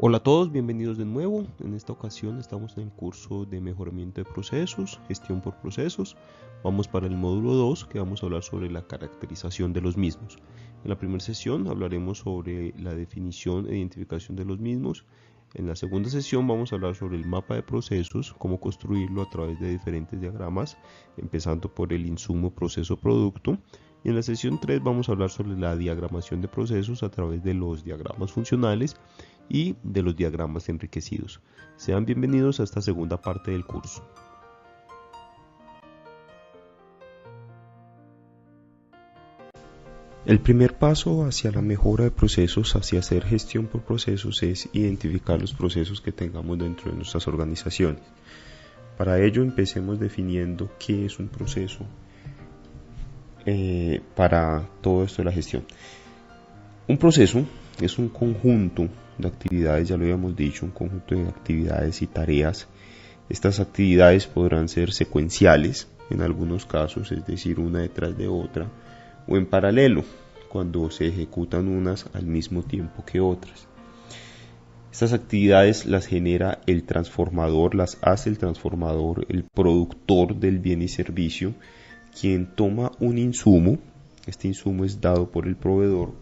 Hola a todos, bienvenidos de nuevo. En esta ocasión estamos en el curso de mejoramiento de procesos, gestión por procesos. Vamos para el módulo 2, que vamos a hablar sobre la caracterización de los mismos. En la primera sesión hablaremos sobre la definición e identificación de los mismos. En la segunda sesión vamos a hablar sobre el mapa de procesos, cómo construirlo a través de diferentes diagramas, empezando por el insumo, proceso, producto. Y en la sesión 3 vamos a hablar sobre la diagramación de procesos a través de los diagramas funcionales y de los diagramas enriquecidos. Sean bienvenidos a esta segunda parte del curso. El primer paso hacia la mejora de procesos, hacia hacer gestión por procesos, es identificar los procesos que tengamos dentro de nuestras organizaciones. Para ello empecemos definiendo qué es un proceso para todo esto de la gestión. Un proceso es un conjunto de actividades, ya lo habíamos dicho, un conjunto de actividades y tareas. Estas actividades podrán ser secuenciales en algunos casos, es decir, una detrás de otra, o en paralelo, cuando se ejecutan unas al mismo tiempo que otras. Estas actividades las genera el transformador, las hace el transformador, el productor del bien y servicio, quien toma un insumo, este insumo es dado por el proveedor,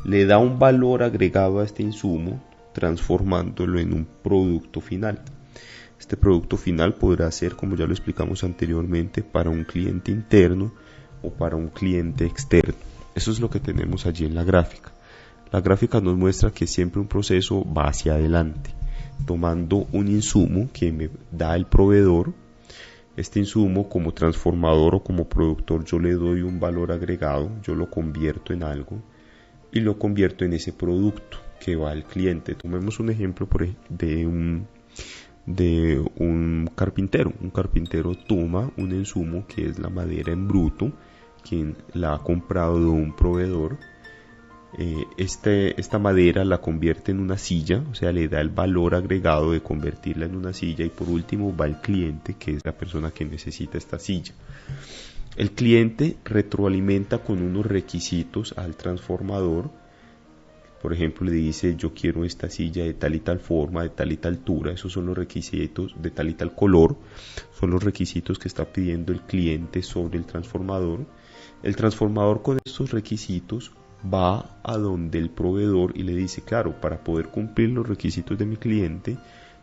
le da un valor agregado a este insumo, transformándolo en un producto final. Este producto final podrá ser, como ya lo explicamos anteriormente, para un cliente interno o para un cliente externo. Eso es lo que tenemos allí en la gráfica. La gráfica nos muestra que siempre un proceso va hacia adelante, tomando un insumo que me da el proveedor. Este insumo, como transformador o como productor, yo le doy un valor agregado, yo lo convierto en algo y lo convierto en ese producto que va al cliente. Tomemos un ejemplo de un carpintero. Un carpintero toma un insumo que es la madera en bruto, quien la ha comprado de un proveedor. Esta madera la convierte en una silla, o sea, le da el valor agregado de convertirla en una silla, y por último va el cliente, que es la persona que necesita esta silla. El cliente retroalimenta con unos requisitos al transformador. Por ejemplo, le dice: yo quiero esta silla de tal y tal forma, de tal y tal altura. Esos son los requisitos, de tal y tal color. Son los requisitos que está pidiendo el cliente sobre el transformador. El transformador, con estos requisitos, va a donde el proveedor y le dice: claro, para poder cumplir los requisitos de mi cliente,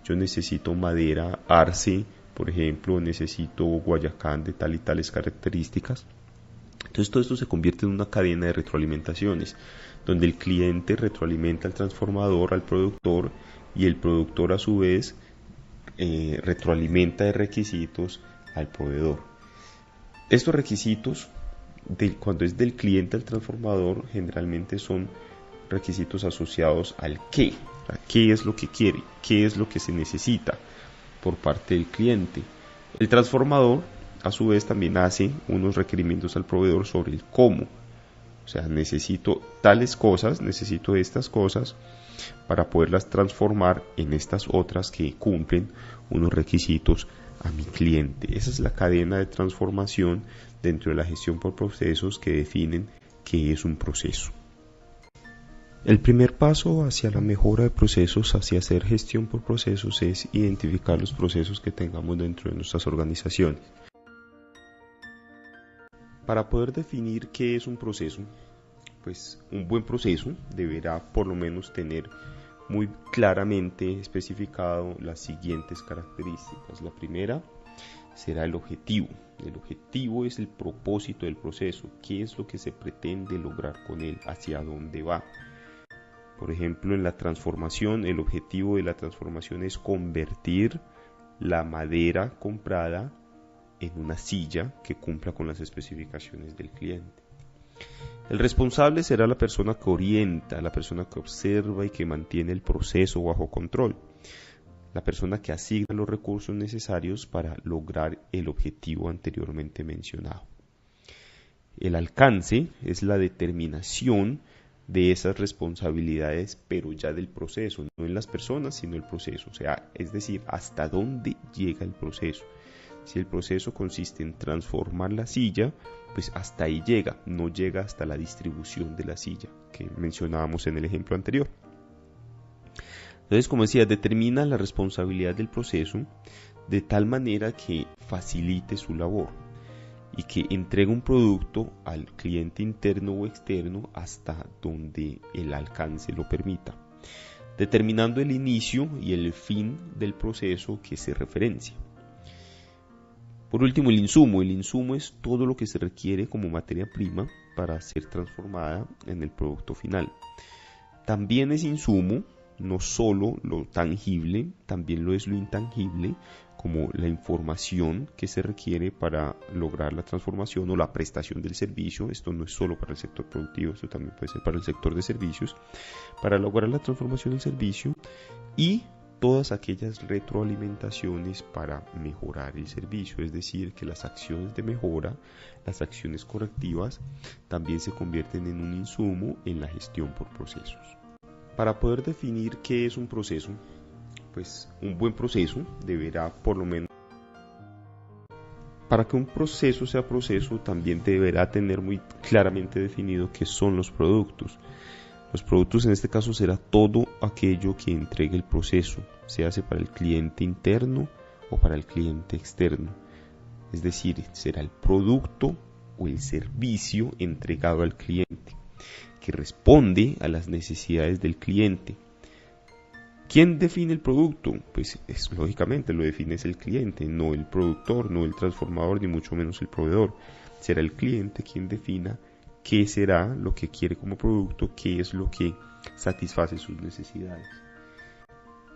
yo necesito madera arce, por ejemplo, necesito guayacán de tal y tales características. Entonces todo esto se convierte en una cadena de retroalimentaciones, donde el cliente retroalimenta al transformador, al productor, y el productor a su vez retroalimenta de requisitos al proveedor. Estos requisitos, cuando es del cliente al transformador, generalmente son requisitos asociados al qué. ¿Qué es lo que quiere? ¿Qué es lo que se necesita por parte del cliente? El transformador, a su vez, también hace unos requerimientos al proveedor sobre el cómo. O sea, necesito tales cosas, necesito estas cosas para poderlas transformar en estas otras que cumplen unos requisitos a mi cliente. Esa es la cadena de transformación dentro de la gestión por procesos que definen qué es un proceso. El primer paso hacia la mejora de procesos, hacia hacer gestión por procesos, es identificar los procesos que tengamos dentro de nuestras organizaciones. Para poder definir qué es un proceso, pues un buen proceso deberá por lo menos tener muy claramente especificado las siguientes características. La primera será el objetivo. El objetivo es el propósito del proceso, qué es lo que se pretende lograr con él, hacia dónde va. Por ejemplo, en la transformación, el objetivo de la transformación es convertir la madera comprada en una silla que cumpla con las especificaciones del cliente. El responsable será la persona que orienta, la persona que observa y que mantiene el proceso bajo control, la persona que asigna los recursos necesarios para lograr el objetivo anteriormente mencionado. El alcance es la determinación de esas responsabilidades, pero ya del proceso, no en las personas, sino el proceso, o sea, es decir, hasta dónde llega el proceso. Si el proceso consiste en transformar la silla, pues hasta ahí llega, no llega hasta la distribución de la silla que mencionábamos en el ejemplo anterior. Entonces, como decía, determina la responsabilidad del proceso de tal manera que facilite su labor y que entregue un producto al cliente interno o externo hasta donde el alcance lo permita, determinando el inicio y el fin del proceso que se referencia. Por último, el insumo. El insumo es todo lo que se requiere como materia prima para ser transformada en el producto final. También es insumo no solo lo tangible, también lo es lo intangible, como la información que se requiere para lograr la transformación o la prestación del servicio. Esto no es solo para el sector productivo, esto también puede ser para el sector de servicios, para lograr la transformación del servicio, y todas aquellas retroalimentaciones para mejorar el servicio, es decir, que las acciones de mejora, las acciones correctivas, también se convierten en un insumo en la gestión por procesos. Para poder definir qué es un proceso, pues un buen proceso deberá, por lo menos, para que un proceso sea proceso, también deberá tener muy claramente definido qué son los productos. Los productos en este caso será todo aquello que entregue el proceso, se hace para el cliente interno o para el cliente externo. Es decir, será el producto o el servicio entregado al cliente, que responde a las necesidades del cliente. ¿Quién define el producto? Pues lógicamente lo define el cliente, no el productor, no el transformador, ni mucho menos el proveedor. Será el cliente quien defina qué será lo que quiere como producto, qué es lo que satisface sus necesidades.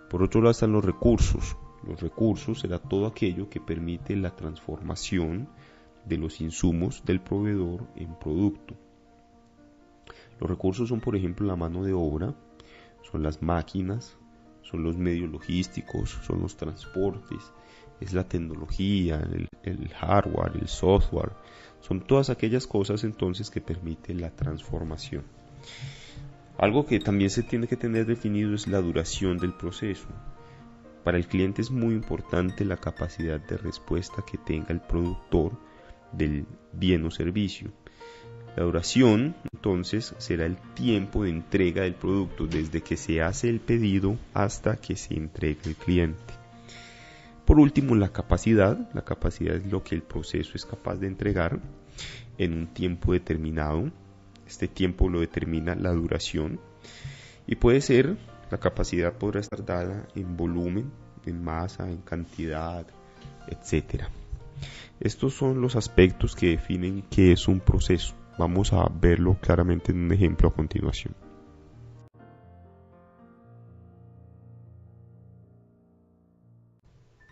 Por otro lado están los recursos. Los recursos será todo aquello que permite la transformación de los insumos del proveedor en producto. Los recursos son, por ejemplo, la mano de obra, son las máquinas, son los medios logísticos, son los transportes, es la tecnología, el hardware, el software, son todas aquellas cosas entonces que permiten la transformación. Algo que también se tiene que tener definido es la duración del proceso. Para el cliente es muy importante la capacidad de respuesta que tenga el productor del bien o servicio. La duración, entonces, será el tiempo de entrega del producto desde que se hace el pedido hasta que se entrega al cliente. Por último, la capacidad es lo que el proceso es capaz de entregar en un tiempo determinado. Este tiempo lo determina la duración y la capacidad podrá estar dada en volumen, en masa, en cantidad, etc. Estos son los aspectos que definen qué es un proceso. Vamos a verlo claramente en un ejemplo a continuación.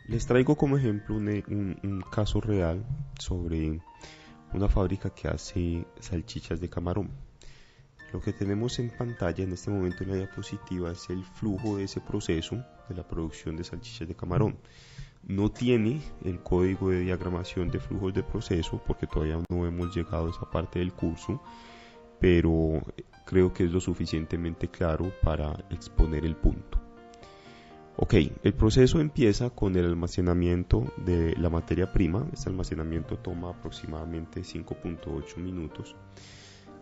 Les traigo como ejemplo un caso real sobre una fábrica que hace salchichas de camarón. Lo que tenemos en pantalla en este momento en la diapositiva es el flujo de ese proceso de la producción de salchichas de camarón. No tiene el código de diagramación de flujos de proceso porque todavía no hemos llegado a esa parte del curso, pero creo que es lo suficientemente claro para exponer el punto. Ok, el proceso empieza con el almacenamiento de la materia prima. Este almacenamiento toma aproximadamente 5.8 minutos.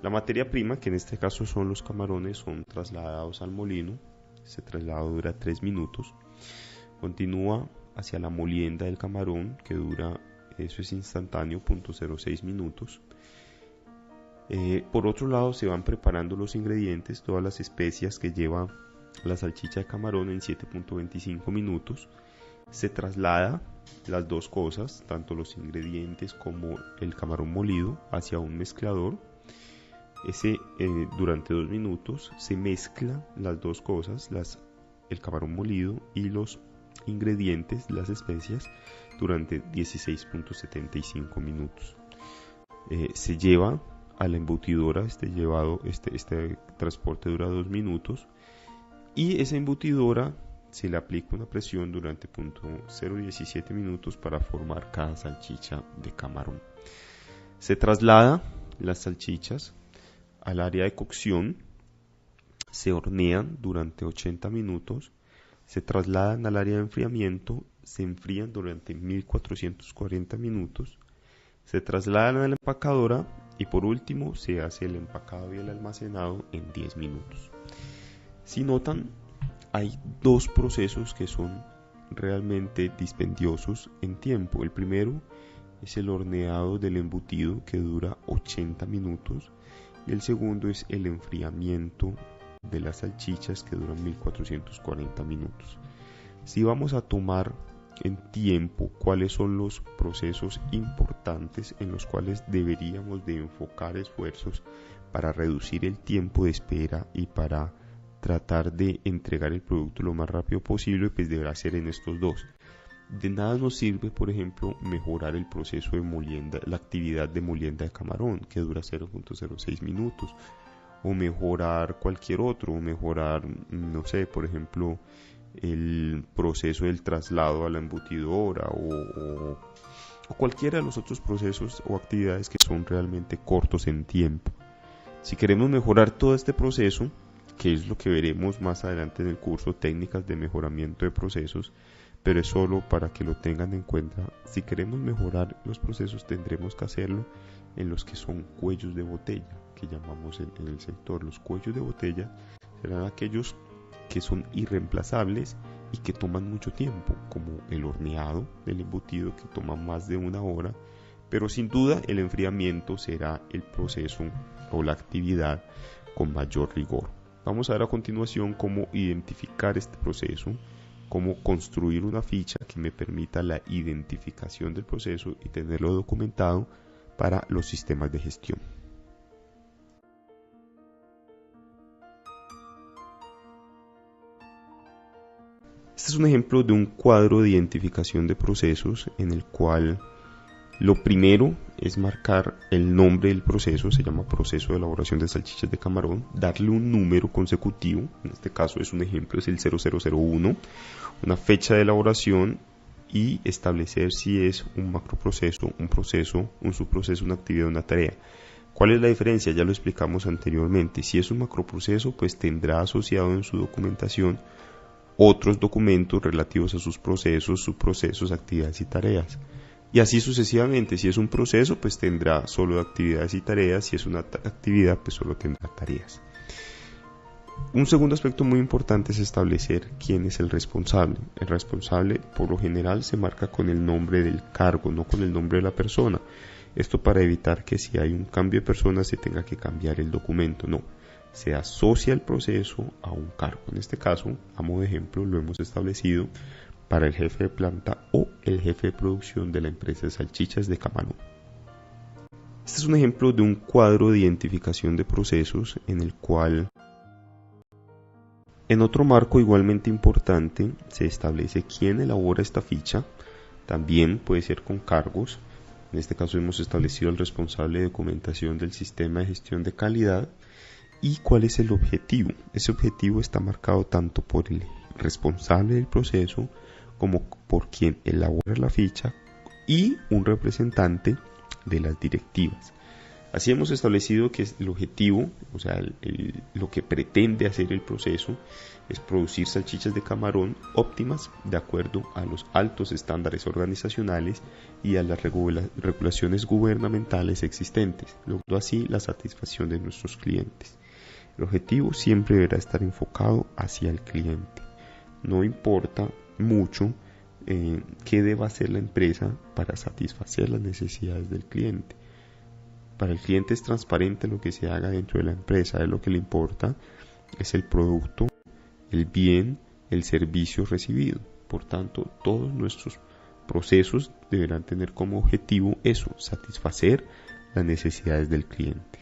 La materia prima, que en este caso son los camarones, son trasladados al molino. Ese traslado dura 3 minutos. Continúa hacia la molienda del camarón, que dura, eso es instantáneo, 0.06 minutos. Por otro lado, se van preparando los ingredientes, todas las especias que lleva la salchicha de camarón en 7.25 minutos. Se traslada las dos cosas, tanto los ingredientes como el camarón molido, hacia un mezclador. Durante 2 minutos se mezcla las dos cosas, el camarón molido y los ingredientes, las especias, durante 16.75 minutos. Se lleva a la embutidora, este transporte dura 2 minutos, y esa embutidora se le aplica una presión durante 0.17 minutos para formar cada salchicha de camarón. Se traslada las salchichas al área de cocción, se hornean durante 80 minutos, se trasladan al área de enfriamiento, se enfrían durante 1440 minutos, se trasladan a la empacadora y por último se hace el empacado y el almacenado en 10 minutos. Si notan, hay dos procesos que son realmente dispendiosos en tiempo. El primero es el horneado del embutido, que dura 80 minutos, y el segundo es el enfriamiento de las salchichas, que duran 1440 minutos. Si vamos a tomar en tiempo cuáles son los procesos importantes en los cuales deberíamos de enfocar esfuerzos para reducir el tiempo de espera y para tratar de entregar el producto lo más rápido posible, pues deberá ser en estos dos. De nada nos sirve, por ejemplo, mejorar el proceso de molienda, la actividad de molienda de camarón, que dura 0.06 minutos, o mejorar cualquier otro, o mejorar, no sé, por ejemplo, el proceso del traslado a la embutidora, o cualquiera de los otros procesos o actividades que son realmente cortos en tiempo. Si queremos mejorar todo este proceso, que es lo que veremos más adelante en el curso, técnicas de mejoramiento de procesos, pero es solo para que lo tengan en cuenta. Si queremos mejorar los procesos, tendremos que hacerlo en los que son cuellos de botella, que llamamos en el sector. Los cuellos de botella serán aquellos que son irreemplazables y que toman mucho tiempo, como el horneado del embutido, que toma más de 1 hora, pero sin duda el enfriamiento será el proceso o la actividad con mayor rigor. Vamos a ver a continuación cómo identificar este proceso, cómo construir una ficha que me permita la identificación del proceso y tenerlo documentado para los sistemas de gestión. Este es un ejemplo de un cuadro de identificación de procesos en el cual lo primero es marcar el nombre del proceso, se llama proceso de elaboración de salchichas de camarón, darle un número consecutivo, en este caso es un ejemplo, es el 0001, una fecha de elaboración y establecer si es un macroproceso, un proceso, un subproceso, una actividad, una tarea. ¿Cuál es la diferencia? Ya lo explicamos anteriormente. Si es un macroproceso, pues tendrá asociado en su documentación otros documentos relativos a sus procesos, subprocesos, actividades y tareas. Y así sucesivamente. Si es un proceso, pues tendrá solo actividades y tareas. Si es una actividad, pues solo tendrá tareas. Un segundo aspecto muy importante es establecer quién es el responsable. El responsable, por lo general, se marca con el nombre del cargo, no con el nombre de la persona. Esto para evitar que si hay un cambio de persona se tenga que cambiar el documento. No, se asocia el proceso a un cargo. En este caso, a modo de ejemplo, lo hemos establecido para el jefe de planta o el jefe de producción de la empresa de salchichas de camarón. Este es un ejemplo de un cuadro de identificación de procesos en el cual, en otro marco igualmente importante, se establece quién elabora esta ficha. También puede ser con cargos. En este caso hemos establecido el responsable de documentación del sistema de gestión de calidad y cuál es el objetivo. Ese objetivo está marcado tanto por el responsable del proceso como por quien elabora la ficha y un representante de las directivas. Así hemos establecido que el objetivo, o sea, lo que pretende hacer el proceso es producir salchichas de camarón óptimas de acuerdo a los altos estándares organizacionales y a las regulaciones gubernamentales existentes, logrando así la satisfacción de nuestros clientes. El objetivo siempre deberá estar enfocado hacia el cliente. No importa mucho qué deba hacer la empresa para satisfacer las necesidades del cliente. Para el cliente es transparente lo que se haga dentro de la empresa. Lo que le importa es el producto, el bien, el servicio recibido. Por tanto, todos nuestros procesos deberán tener como objetivo eso, satisfacer las necesidades del cliente.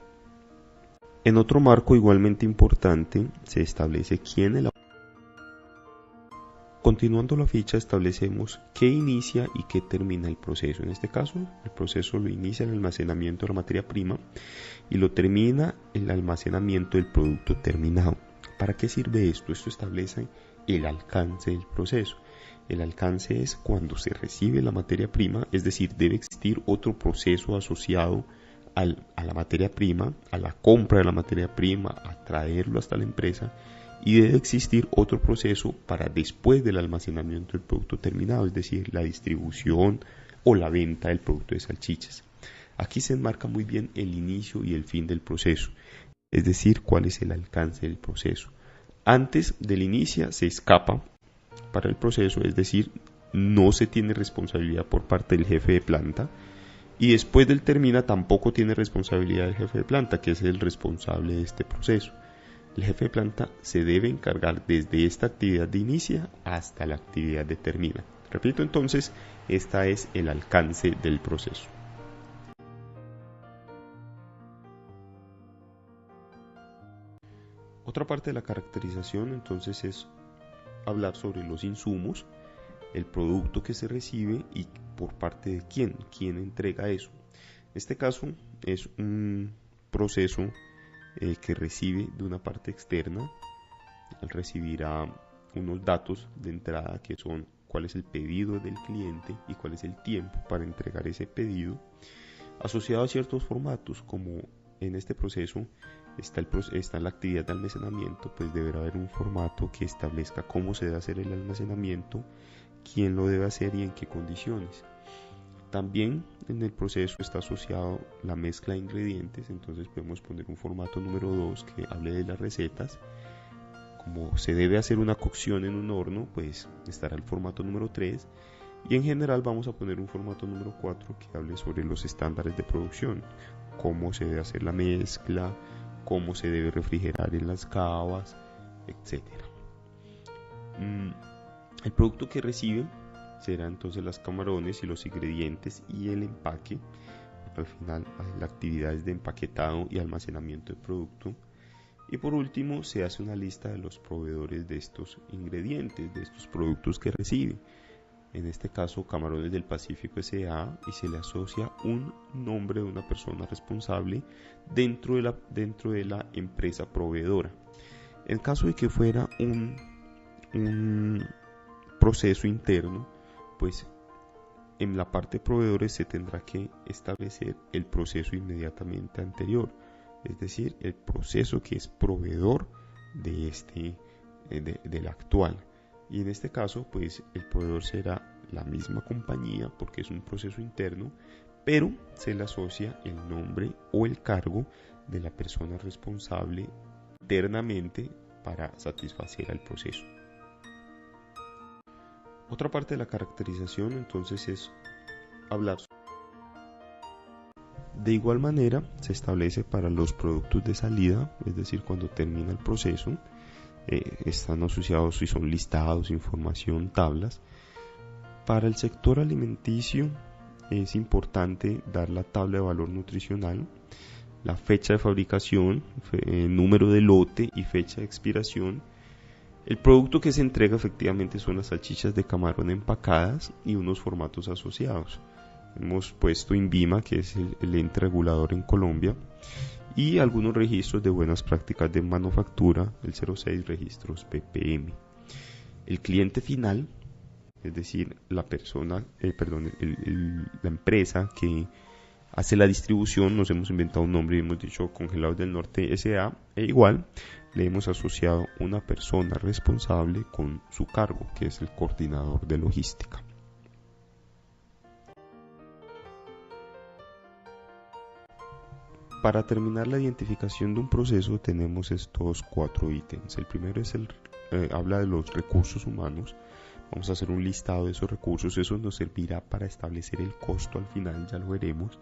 En otro marco igualmente importante se establece quién elabora. Continuando la ficha establecemos qué inicia y qué termina el proceso. En este caso, el proceso lo inicia el almacenamiento de la materia prima y lo termina el almacenamiento del producto terminado. ¿Para qué sirve esto? Esto establece el alcance del proceso. El alcance es cuando se recibe la materia prima, es decir, debe existir otro proceso asociado a la materia prima, a la compra de la materia prima, a traerlo hasta la empresa, y debe existir otro proceso para después del almacenamiento del producto terminado, es decir, la distribución o la venta del producto de salchichas. Aquí se enmarca muy bien el inicio y el fin del proceso, es decir, cuál es el alcance del proceso. Antes del inicio se escapa para el proceso, es decir, no se tiene responsabilidad por parte del jefe de planta, y después del termina tampoco tiene responsabilidad el jefe de planta, que es el responsable de este proceso. El jefe de planta se debe encargar desde esta actividad de inicia hasta la actividad de termina. Repito entonces, este es el alcance del proceso. Otra parte de la caracterización entonces es hablar sobre los insumos, el producto que se recibe y por parte de quién entrega eso. En este caso es un proceso que recibe de una parte externa. Él recibirá unos datos de entrada que son cuál es el pedido del cliente y cuál es el tiempo para entregar ese pedido, asociado a ciertos formatos, como en este proceso está la actividad de almacenamiento, pues deberá haber un formato que establezca cómo se debe hacer el almacenamiento, quién lo debe hacer y en qué condiciones. También en el proceso está asociado la mezcla de ingredientes, entonces podemos poner un formato número 2 que hable de las recetas. Como se debe hacer una cocción en un horno, pues estará el formato número 3, y en general vamos a poner un formato número 4 que hable sobre los estándares de producción, cómo se debe hacer la mezcla, cómo se debe refrigerar en las cavas, etc. El producto que recibe será entonces las camarones y los ingredientes y el empaque. Al final la actividad es de empaquetado y almacenamiento del producto. Y por último se hace una lista de los proveedores de estos ingredientes, de estos productos que recibe. En este caso Camarones del Pacífico S.A. y se le asocia un nombre de una persona responsable dentro de la empresa proveedora. En caso de que fuera un proceso interno, pues en la parte de proveedores se tendrá que establecer el proceso inmediatamente anterior, es decir, el proceso que es proveedor del actual. Y en este caso, pues el proveedor será la misma compañía porque es un proceso interno, pero se le asocia el nombre o el cargo de la persona responsable internamente para satisfacer al proceso. Otra parte de la caracterización entonces es hablar. De igual manera se establece para los productos de salida, es decir, cuando termina el proceso, están asociados y son listados, información, tablas. Para el sector alimenticio es importante dar la tabla de valor nutricional, la fecha de fabricación, número de lote y fecha de expiración. El producto que se entrega efectivamente son las salchichas de camarón empacadas y unos formatos asociados. Hemos puesto INVIMA, que es el ente regulador en Colombia, y algunos registros de buenas prácticas de manufactura, el 06 registros PPM. El cliente final, es decir, la empresa que hace la distribución, nos hemos inventado un nombre y hemos dicho Congelados del Norte S.A. e igual le hemos asociado una persona responsable con su cargo, que es el coordinador de logística. Para terminar la identificación de un proceso tenemos estos 4 ítems. El primero es habla de los recursos humanos. Vamos a hacer un listado de esos recursos. Eso nos servirá para establecer el costo al final, ya lo veremos.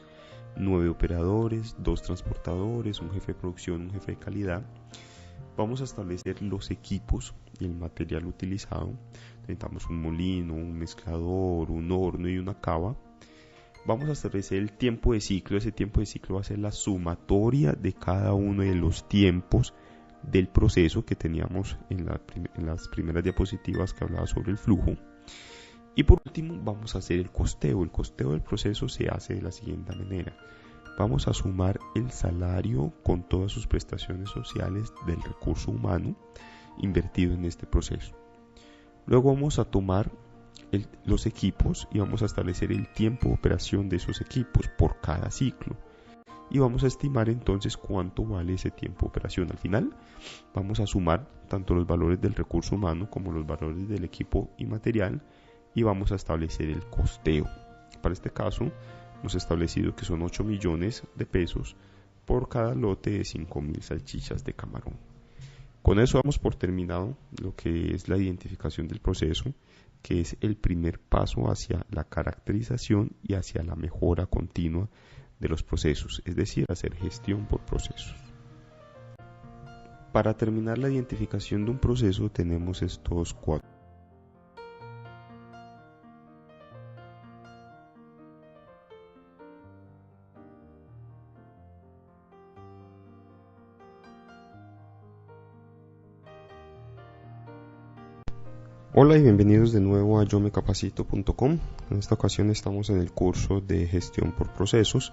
9 operadores, 2 transportadores, un jefe de producción, un jefe de calidad. Vamos a establecer los equipos y el material utilizado. Necesitamos un molino, un mezclador, un horno y una cava. Vamos a establecer el tiempo de ciclo. Ese tiempo de ciclo va a ser la sumatoria de cada uno de los tiempos del proceso que teníamos en las primeras diapositivas que hablaba sobre el flujo. Y por último vamos a hacer el costeo. El costeo del proceso se hace de la siguiente manera. Vamos a sumar el salario con todas sus prestaciones sociales del recurso humano invertido en este proceso. Luego vamos a tomar los equipos y vamos a establecer el tiempo de operación de esos equipos por cada ciclo. Y vamos a estimar entonces cuánto vale ese tiempo de operación. Al final vamos a sumar tanto los valores del recurso humano como los valores del equipo y material y vamos a establecer el costeo. Para este caso hemos establecido que son 8 millones de pesos por cada lote de 5.000 salchichas de camarón. Con eso damos por terminado lo que es la identificación del proceso, que es el primer paso hacia la caracterización y hacia la mejora continua de los procesos, es decir, hacer gestión por procesos. Para terminar la identificación de un proceso tenemos estos cuatro. Hola y bienvenidos de nuevo a yomecapacito.com. En esta ocasión estamos en el curso de gestión por procesos,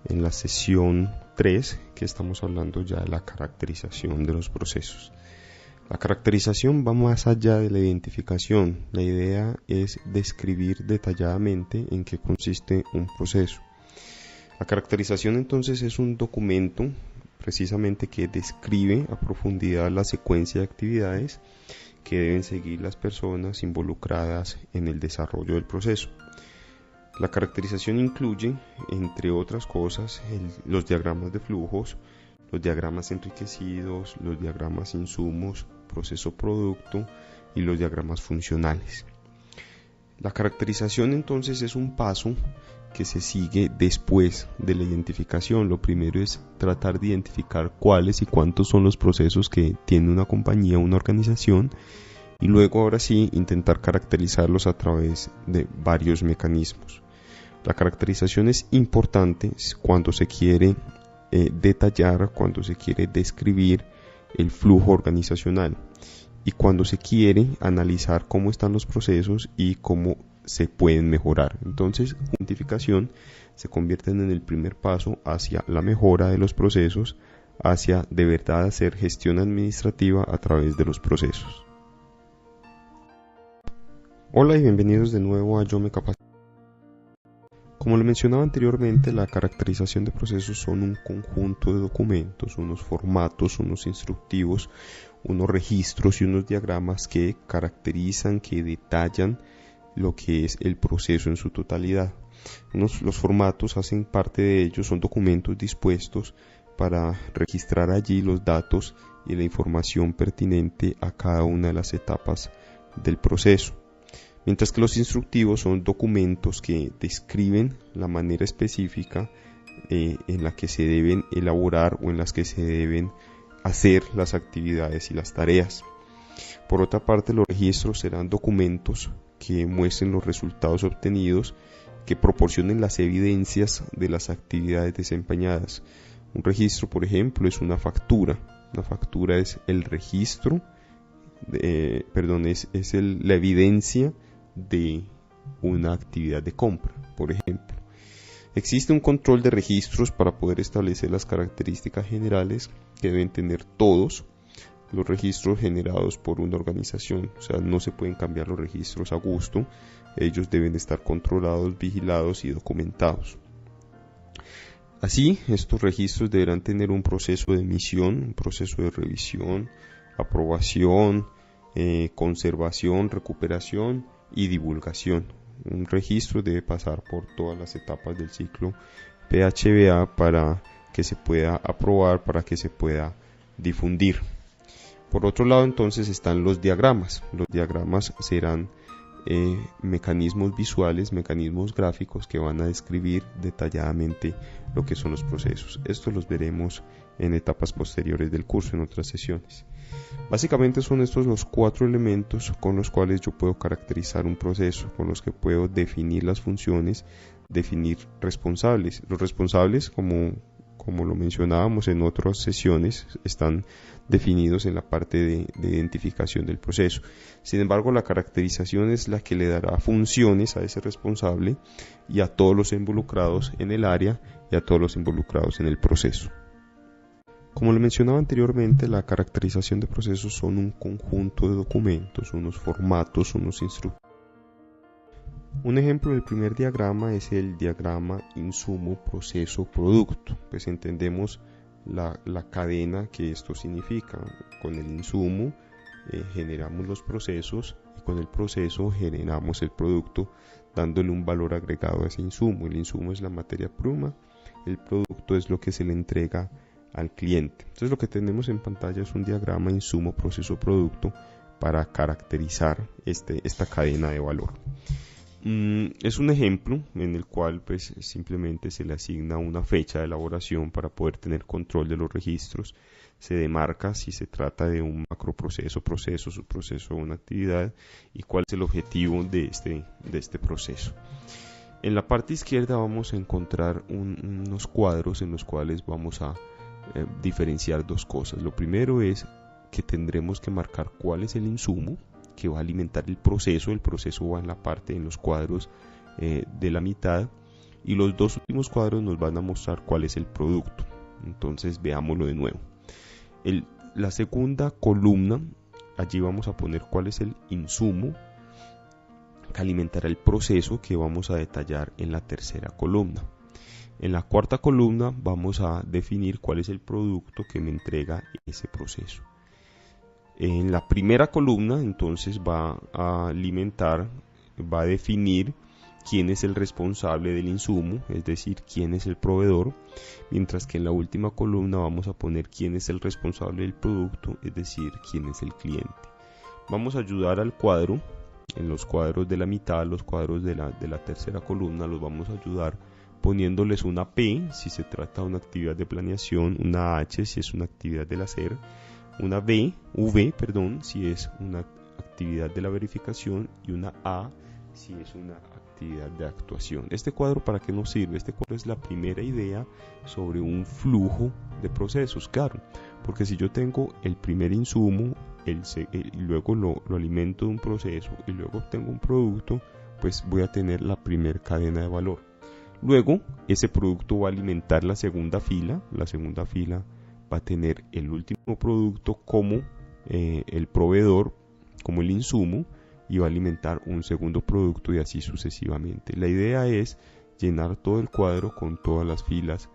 en la sesión 3, que estamos hablando ya de la caracterización de los procesos. La caracterización va más allá de la identificación. La idea es describir detalladamente en qué consiste un proceso. La caracterización entonces es un documento precisamente que describe a profundidad la secuencia de actividades que deben seguir las personas involucradas en el desarrollo del proceso. La caracterización incluye, entre otras cosas, los diagramas de flujos, los diagramas enriquecidos, los diagramas insumos, proceso-producto y los diagramas funcionales. La caracterización entonces es un paso que se sigue después de la identificación. Lo primero es tratar de identificar cuáles y cuántos son los procesos que tiene una compañía, una organización, y luego ahora sí intentar caracterizarlos a través de varios mecanismos. La caracterización es importante cuando se quiere detallar, cuando se quiere describir el flujo organizacional y cuando se quiere analizar cómo están los procesos y cómo se pueden mejorar. Entonces, la identificación se convierte en el primer paso hacia la mejora de los procesos, hacia de verdad hacer gestión administrativa a través de los procesos. Hola y bienvenidos de nuevo a yomecapacito. Como le mencionaba anteriormente, la caracterización de procesos son un conjunto de documentos, unos formatos, unos instructivos, unos registros y unos diagramas que caracterizan, que detallan lo que es el proceso en su totalidad. Los formatos hacen parte de ellos, son documentos dispuestos para registrar allí los datos y la información pertinente a cada una de las etapas del proceso. Mientras que los instructivos son documentos que describen la manera específica en la que se deben elaborar o en las que se deben hacer las actividades y las tareas. Por otra parte, los registros serán documentos que muestren los resultados obtenidos, que proporcionen las evidencias de las actividades desempeñadas. Un registro, por ejemplo, es una factura. Una factura es el registro, la evidencia de una actividad de compra, por ejemplo. Existe un control de registros para poder establecer las características generales que deben tener todos los registros generados por una organización. O sea, no se pueden cambiar los registros a gusto, ellos deben estar controlados, vigilados y documentados. Así, estos registros deberán tener un proceso de emisión, un proceso de revisión, aprobación, conservación, recuperación y divulgación. Un registro debe pasar por todas las etapas del ciclo PHBA para que se pueda aprobar, para que se pueda difundir. Por otro lado, entonces están los diagramas. Los diagramas serán mecanismos visuales, mecanismos gráficos que van a describir detalladamente lo que son los procesos. Estos los veremos en etapas posteriores del curso, en otras sesiones. Básicamente son estos los 4 elementos con los cuales yo puedo caracterizar un proceso, con los que puedo definir las funciones, definir responsables. Los responsables, como lo mencionábamos en otras sesiones, están definidos en la parte de identificación del proceso. Sin embargo, la caracterización es la que le dará funciones a ese responsable y a todos los involucrados en el área y a todos los involucrados en el proceso. Como le mencionaba anteriormente, la caracterización de procesos son un conjunto de documentos, unos formatos, unos instructivos. Un ejemplo del primer diagrama es el diagrama insumo, proceso, producto. Pues entendemos la cadena que esto significa. Con el insumo generamos los procesos y con el proceso generamos el producto, dándole un valor agregado a ese insumo. El insumo es la materia prima, el producto es lo que se le entrega al cliente. Entonces lo que tenemos en pantalla es un diagrama insumo, proceso, producto para caracterizar esta cadena de valor. Es un ejemplo en el cual pues simplemente se le asigna una fecha de elaboración para poder tener control de los registros. Se demarca si se trata de un macroproceso, proceso, subproceso o una actividad y cuál es el objetivo de este proceso. En la parte izquierda vamos a encontrar unos cuadros en los cuales vamos a diferenciar dos cosas. Lo primero es que tendremos que marcar cuál es el insumo que va a alimentar el proceso va en la parte, en los cuadros de la mitad, y los dos últimos cuadros nos van a mostrar cuál es el producto. Entonces veámoslo de nuevo. La segunda columna, allí vamos a poner cuál es el insumo que alimentará el proceso, que vamos a detallar en la tercera columna. En la cuarta columna vamos a definir cuál es el producto que me entrega ese proceso. En la primera columna entonces va a definir quién es el responsable del insumo, es decir, quién es el proveedor, mientras que en la última columna vamos a poner quién es el responsable del producto, es decir, quién es el cliente. Vamos a ayudar al cuadro, en los cuadros de la mitad, los cuadros de la tercera columna, los vamos a ayudar poniéndoles una P si se trata de una actividad de planeación, una H si es una actividad del hacer, una V si es una actividad de la verificación y una A si es una actividad de actuación. Este cuadro, ¿para qué nos sirve? Este cuadro es la primera idea sobre un flujo de procesos, claro, porque si yo tengo el primer insumo, luego lo alimento de un proceso y luego obtengo un producto, pues voy a tener la primera cadena de valor. Luego ese producto va a alimentar la segunda fila va a tener el último producto como el proveedor, como el insumo, y va a alimentar un segundo producto y así sucesivamente. La idea es llenar todo el cuadro con todas las filas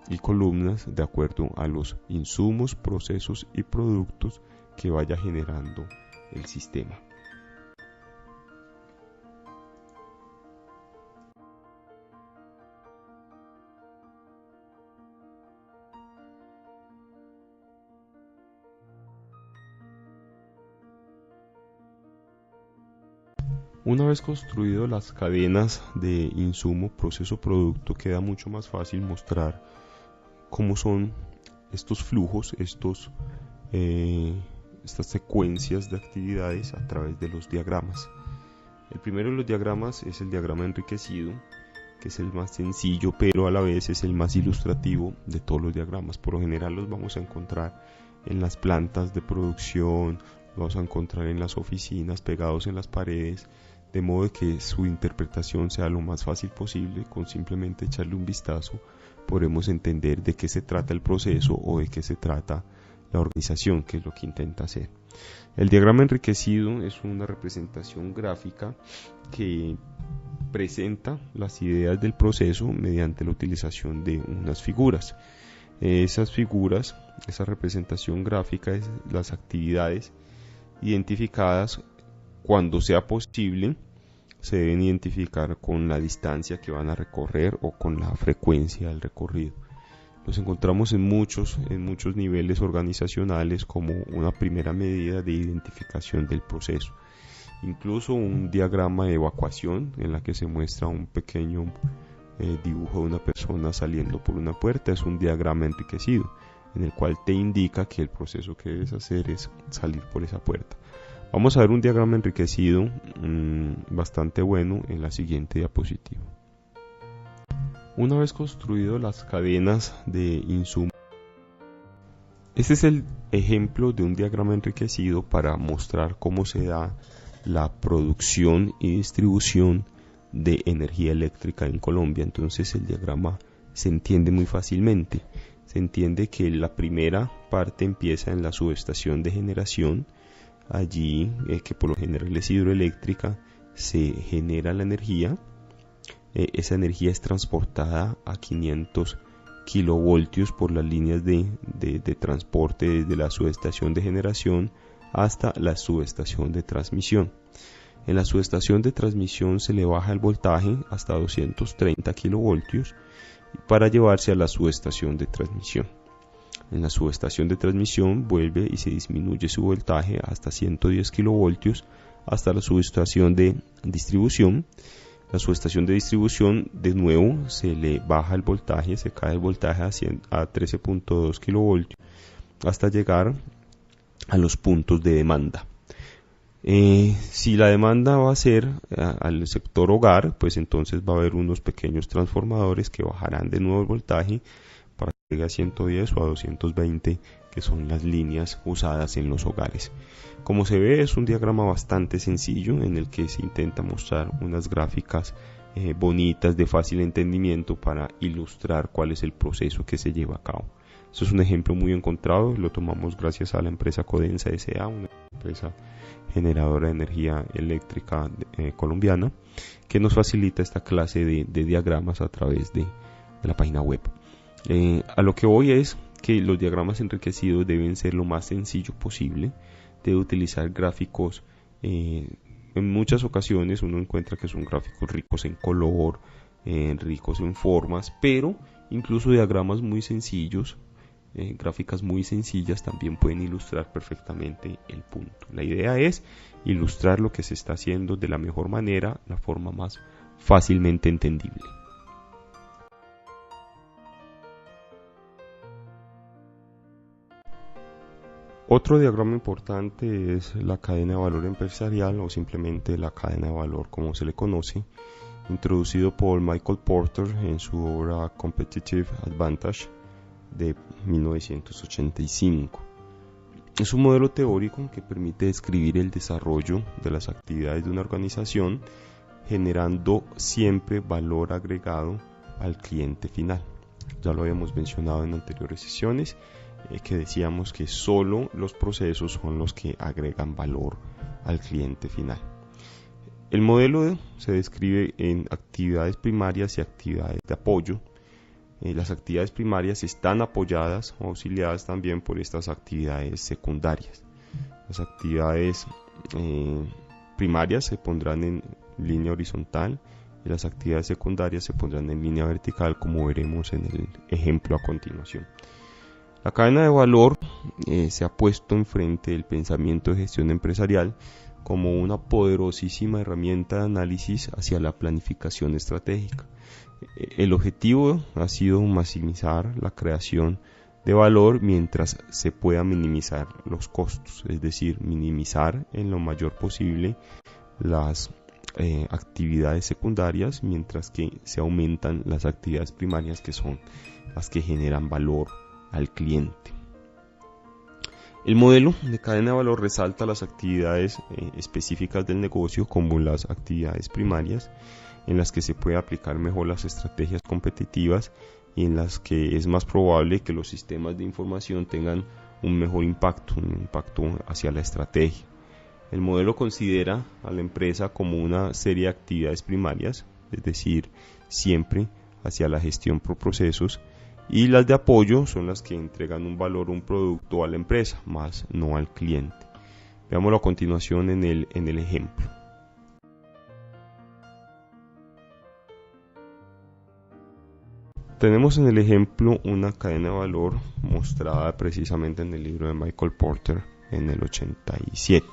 y columnas de acuerdo a los insumos, procesos y productos que vaya generando el sistema. Una vez construido las cadenas de insumo, proceso, producto, queda mucho más fácil mostrar cómo son estos flujos, estas secuencias de actividades a través de los diagramas. El primero de los diagramas es el diagrama enriquecido, que es el más sencillo, pero a la vez es el más ilustrativo de todos los diagramas. Por lo general los vamos a encontrar en las plantas de producción, los vamos a encontrar en las oficinas, pegados en las paredes, de modo que su interpretación sea lo más fácil posible. Con simplemente echarle un vistazo podremos entender de qué se trata el proceso o de qué se trata la organización, que es lo que intenta hacer. El diagrama enriquecido es una representación gráfica que presenta las ideas del proceso mediante la utilización de unas figuras. Esas figuras, esa representación gráfica, es las actividades identificadas. Cuando sea posible, se deben identificar con la distancia que van a recorrer o con la frecuencia del recorrido. Los encontramos en muchos niveles organizacionales como una primera medida de identificación del proceso. Incluso un diagrama de evacuación en la que se muestra un pequeño dibujo de una persona saliendo por una puerta es un diagrama enriquecido, en el cual te indica que el proceso que debes hacer es salir por esa puerta. Vamos a ver un diagrama enriquecido bastante bueno en la siguiente diapositiva. Una vez construido las cadenas de insumo, este es el ejemplo de un diagrama enriquecido para mostrar cómo se da la producción y distribución de energía eléctrica en Colombia. Entonces el diagrama se entiende muy fácilmente. Se entiende que la primera parte empieza en la subestación de generación. Allí, que por lo general es hidroeléctrica, se genera la energía. Esa energía es transportada a 500 kilovoltios por las líneas de transporte desde la subestación de generación hasta la subestación de transmisión. En la subestación de transmisión se le baja el voltaje hasta 230 kilovoltios para llevarse a la subestación de transmisión. En la subestación de transmisión vuelve y se disminuye su voltaje hasta 110 kilovoltios hasta la subestación de distribución. La subestación de distribución de nuevo se le baja el voltaje, se cae el voltaje a 13.2 kilovoltios hasta llegar a los puntos de demanda. Si la demanda va a ser al sector hogar, pues entonces va a haber unos pequeños transformadores que bajarán de nuevo el voltaje para que llegue a 110 o a 220, que son las líneas usadas en los hogares. Como se ve, es un diagrama bastante sencillo en el que se intenta mostrar unas gráficas bonitas de fácil entendimiento para ilustrar cuál es el proceso que se lleva a cabo. Esto es un ejemplo muy encontrado, lo tomamos gracias a la empresa Codensa S.A., una empresa generadora de energía eléctrica colombiana, que nos facilita esta clase de diagramas a través de la página web. A lo que voy es que los diagramas enriquecidos deben ser lo más sencillo posible, debe utilizar gráficos. En muchas ocasiones uno encuentra que son gráficos ricos en color, ricos en formas, pero incluso diagramas muy sencillos, gráficas muy sencillas también pueden ilustrar perfectamente el punto. La idea es ilustrar lo que se está haciendo de la mejor manera, la forma más fácilmente entendible. Otro diagrama importante es la cadena de valor empresarial, o simplemente la cadena de valor como se le conoce, introducido por Michael Porter en su obra Competitive Advantage de 1985. Es un modelo teórico que permite describir el desarrollo de las actividades de una organización, generando siempre valor agregado al cliente final. Ya lo habíamos mencionado en anteriores sesiones, que decíamos que solo los procesos son los que agregan valor al cliente final. El modelo se describe en actividades primarias y actividades de apoyo. Las actividades primarias están apoyadas o auxiliadas también por estas actividades secundarias. Las actividades primarias se pondrán en línea horizontal y las actividades secundarias se pondrán en línea vertical, como veremos en el ejemplo a continuación. La cadena de valor se ha puesto enfrente del pensamiento de gestión empresarial como una poderosísima herramienta de análisis hacia la planificación estratégica. El objetivo ha sido maximizar la creación de valor mientras se pueda minimizar los costos, es decir, minimizar en lo mayor posible las actividades secundarias, mientras que se aumentan las actividades primarias, que son las que generan valor al cliente. El modelo de cadena de valor resalta las actividades específicas del negocio como las actividades primarias, en las que se puede aplicar mejor las estrategias competitivas y en las que es más probable que los sistemas de información tengan un mejor impacto, un impacto hacia la estrategia. El modelo considera a la empresa como una serie de actividades primarias, es decir, siempre hacia la gestión por procesos, y las de apoyo son las que entregan un valor o un producto a la empresa, más no al cliente. Veámoslo a continuación en el ejemplo. Tenemos en el ejemplo una cadena de valor mostrada precisamente en el libro de Michael Porter en el 87.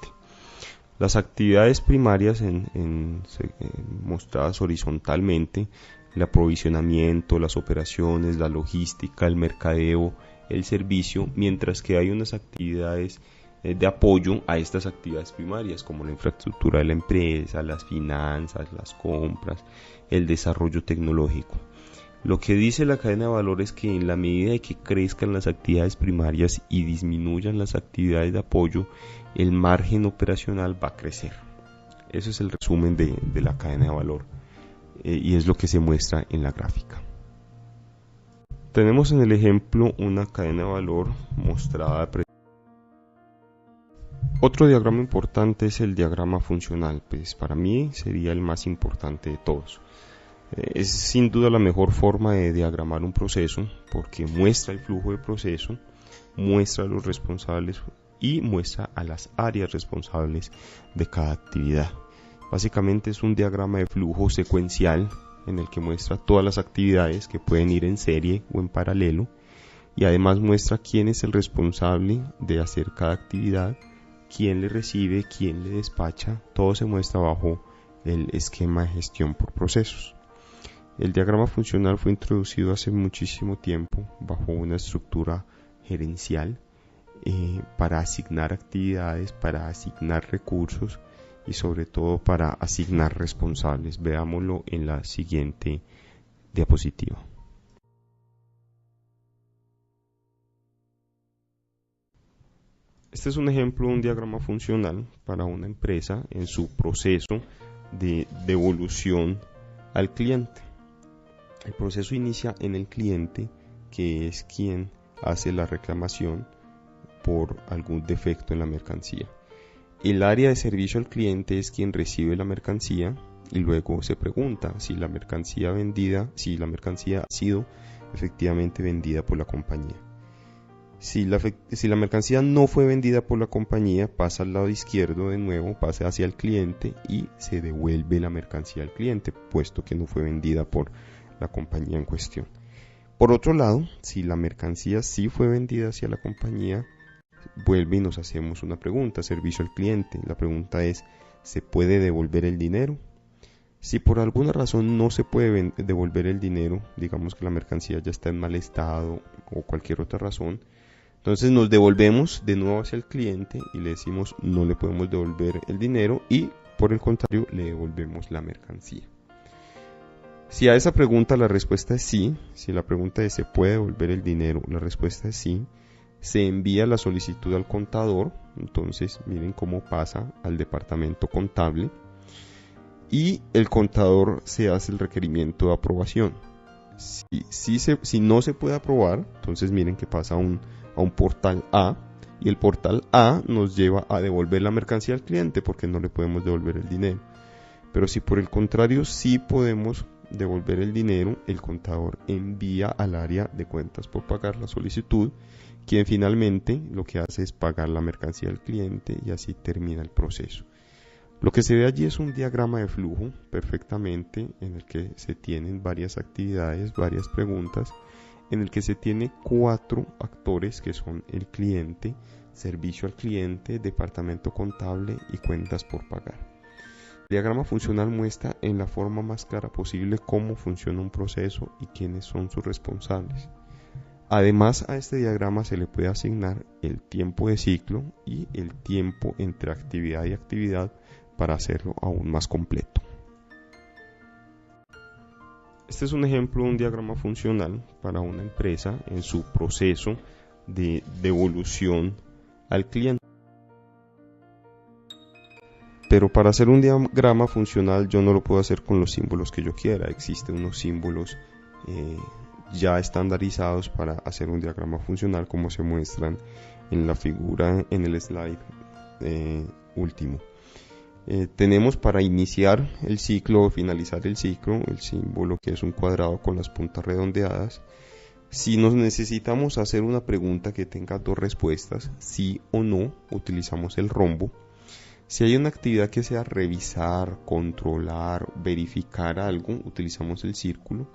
Las actividades primarias mostradas horizontalmente, el aprovisionamiento, las operaciones, la logística, el mercadeo, el servicio, mientras que hay unas actividades de apoyo a estas actividades primarias, como la infraestructura de la empresa, las finanzas, las compras, el desarrollo tecnológico. Lo que dice la cadena de valor es que en la medida de que crezcan las actividades primarias y disminuyan las actividades de apoyo, el margen operacional va a crecer. Ese es el resumen de la cadena de valor y es lo que se muestra en la gráfica. Tenemos en el ejemplo una cadena de valor mostrada. Otro diagrama importante es el diagrama funcional, pues para mí sería el más importante de todos. Es sin duda la mejor forma de diagramar un proceso porque muestra el flujo de proceso, muestra a los responsables y muestra a las áreas responsables de cada actividad. Básicamente es un diagrama de flujo secuencial en el que muestra todas las actividades que pueden ir en serie o en paralelo y además muestra quién es el responsable de hacer cada actividad, quién le recibe, quién le despacha. Todo se muestra bajo el esquema de gestión por procesos. El diagrama funcional fue introducido hace muchísimo tiempo bajo una estructura gerencial para asignar actividades, para asignar recursos y sobre todo para asignar responsables. Veámoslo en la siguiente diapositiva. Este es un ejemplo de un diagrama funcional para una empresa en su proceso de devolución al cliente. El proceso inicia en el cliente, que es quien hace la reclamación por algún defecto en la mercancía. El área de servicio al cliente es quien recibe la mercancía y luego se pregunta si la mercancía ha sido efectivamente vendida por la compañía. Si la mercancía no fue vendida por la compañía, pasa al lado izquierdo de nuevo, pasa hacia el cliente y se devuelve la mercancía al cliente, puesto que no fue vendida por la compañía en cuestión. Por otro lado, si la mercancía sí fue vendida hacia la compañía, vuelve y nos hacemos una pregunta, servicio al cliente. La pregunta es, ¿se puede devolver el dinero? Si por alguna razón no se puede devolver el dinero, digamos que la mercancía ya está en mal estado o cualquier otra razón, entonces nos devolvemos de nuevo hacia el cliente y le decimos no le podemos devolver el dinero y por el contrario le devolvemos la mercancía. Si a esa pregunta la respuesta es sí, si la pregunta es ¿se puede devolver el dinero? La respuesta es sí, se envía la solicitud al contador, entonces miren cómo pasa al departamento contable y el contador se hace el requerimiento de aprobación. Si no se puede aprobar, entonces miren que pasa a un portal A y el portal A nos lleva a devolver la mercancía al cliente porque no le podemos devolver el dinero. Pero si por el contrario sí podemos devolver el dinero, el contador envía al área de cuentas por pagar la solicitud, quien finalmente lo que hace es pagar la mercancía al cliente y así termina el proceso. Lo que se ve allí es un diagrama de flujo perfectamente en el que se tienen varias actividades, varias preguntas, en el que se tiene 4 actores que son el cliente, servicio al cliente, departamento contable y cuentas por pagar. El diagrama funcional muestra en la forma más clara posible cómo funciona un proceso y quiénes son sus responsables. Además, a este diagrama se le puede asignar el tiempo de ciclo y el tiempo entre actividad y actividad para hacerlo aún más completo. Este es un ejemplo de un diagrama funcional para una empresa en su proceso de devolución al cliente. Pero para hacer un diagrama funcional yo no lo puedo hacer con los símbolos que yo quiera. Existen unos símbolos ya estandarizados para hacer un diagrama funcional como se muestran en la figura en el slide último. Tenemos para iniciar el ciclo o finalizar el ciclo el símbolo que es un cuadrado con las puntas redondeadas. Si nos necesitamos hacer una pregunta que tenga 2 respuestas, sí o no, utilizamos el rombo. Si hay una actividad que sea revisar, controlar, verificar algo, utilizamos el círculo.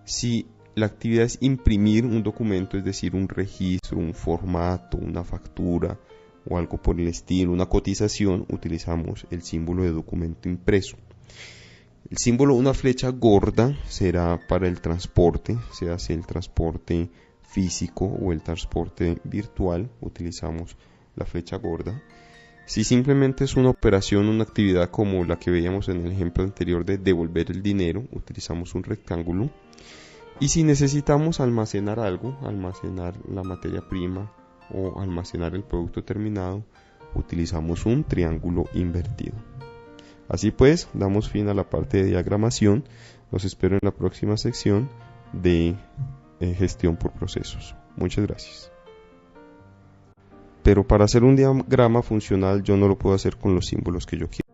Si la actividad es imprimir un documento, es decir, un registro, un formato, una factura o algo por el estilo, una cotización, utilizamos el símbolo de documento impreso. El símbolo, una flecha gorda, será para el transporte, sea el transporte físico o el transporte virtual, utilizamos la flecha gorda. Si simplemente es una operación, una actividad como la que veíamos en el ejemplo anterior de devolver el dinero, utilizamos un rectángulo. Y si necesitamos almacenar algo, almacenar la materia prima o almacenar el producto terminado, utilizamos un triángulo invertido. Así pues, damos fin a la parte de diagramación. Los espero en la próxima sección de gestión por procesos. Muchas gracias. Pero para hacer un diagrama funcional yo no lo puedo hacer con los símbolos que yo quiero.